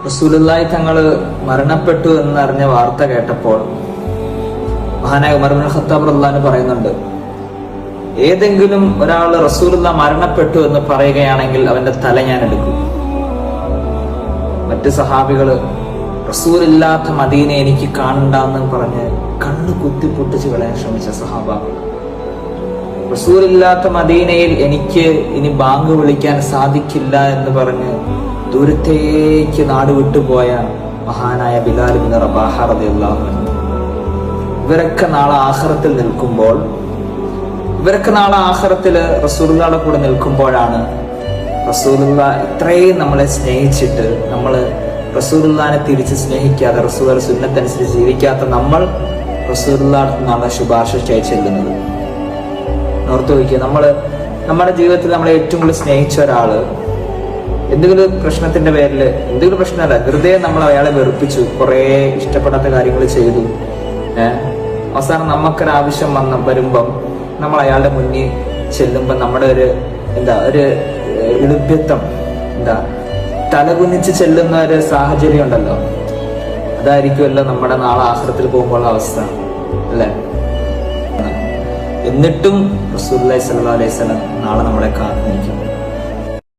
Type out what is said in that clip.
റസൂലുള്ളാഹി തങ്ങൾ മരണപ്പെട്ടു എന്നറിഞ്ഞ വാർത്ത കേട്ടപ്പോൾ മഹാനായ ഉമർ ഇബ്നുൽ ഖത്താബ് റളിയല്ലാഹു അൻഹു പറയുന്നുണ്ട്, ഏതെങ്കിലും ഒരാൾ റസൂലുള്ളാഹി മരണപ്പെട്ടു എന്ന് പറയുകയാണെങ്കിൽ അവന്റെ തല ഞാൻ എടുക്കും. മറ്റ് സഹാബികള് റസൂലില്ലാത്ത മദീന എനിക്ക് കാണണ്ടെന്ന് പറഞ്ഞ് കണ്ണു കുത്തിപ്പൊട്ടിച്ച് കളയാൻ ശ്രമിച്ച സഹാബാക്കൾ, റസൂലില്ലാത്ത മദീനയിൽ എനിക്ക് ഇനി ബാങ്ക് വിളിക്കാൻ സാധിക്കില്ല എന്ന് പറഞ്ഞ് ദൂരത്തേക്ക് നാട് വിട്ടുപോയ മഹാനായ ബിലാൽ ഇബ്നു റബാഹ റളിയല്ലാഹു അൻഹു, ഇവരൊക്കെ നാളെ ആഖിറത്തിൽ നിൽക്കുമ്പോൾ, ഇവരൊക്കെ നാളെ ആഖിറത്തില് റസൂലുള്ളാഹിയുടെ കൂടെ നിൽക്കുമ്പോഴാണ് റസൂലുള്ളാഹി ഇത്രയും നമ്മളെ സ്നേഹിച്ചിട്ട് നമ്മള് റസൂലുള്ളാഹിനെ തിരിച്ച് സ്നേഹിക്കാതെ റസൂലുള്ളാഹിയുടെ സുന്നത്തനുസരിച്ച് ജീവിക്കാത്ത നമ്മൾ റസൂലുള്ളാഹിയുടെ നാളെ ശുപാർശയ്ക്കായി ചെല്ലുന്നത്. ഓർത്തു വയ്ക്കുക, നമ്മുടെ ജീവിതത്തിൽ നമ്മളെ ഏറ്റവും കൂടുതൽ സ്നേഹിച്ച ഒരാള് എന്തെങ്കിലും പ്രശ്നത്തിന്റെ പേരിൽ, എന്തെങ്കിലും പ്രശ്നമല്ല, വെറുതെ നമ്മൾ അയാളെ വെറുപ്പിച്ചു, കുറെ ഇഷ്ടപ്പെടാത്ത കാര്യങ്ങൾ ചെയ്തു, അവസാനം നമുക്കൊരാവശ്യം വരുമ്പം നമ്മൾ അയാളുടെ മുന്നിൽ ചെല്ലുമ്പോൾ നമ്മുടെ ഒരു എളുപ്യത്വം, തലകുനിച്ച് ചെല്ലുന്ന ഒരു സാഹചര്യം ഉണ്ടല്ലോ, അതായിരിക്കുമല്ലോ നമ്മുടെ നാളെ ആഖിറത്തിൽ പോകുമ്പോൾ അവസ്ഥ അല്ലെ. എന്നിട്ടും റസൂലുള്ളാഹി സ്വല്ലല്ലാഹു അലൈഹി വസല്ലം നാളെ നമ്മളെ കാത്തിരിക്കും.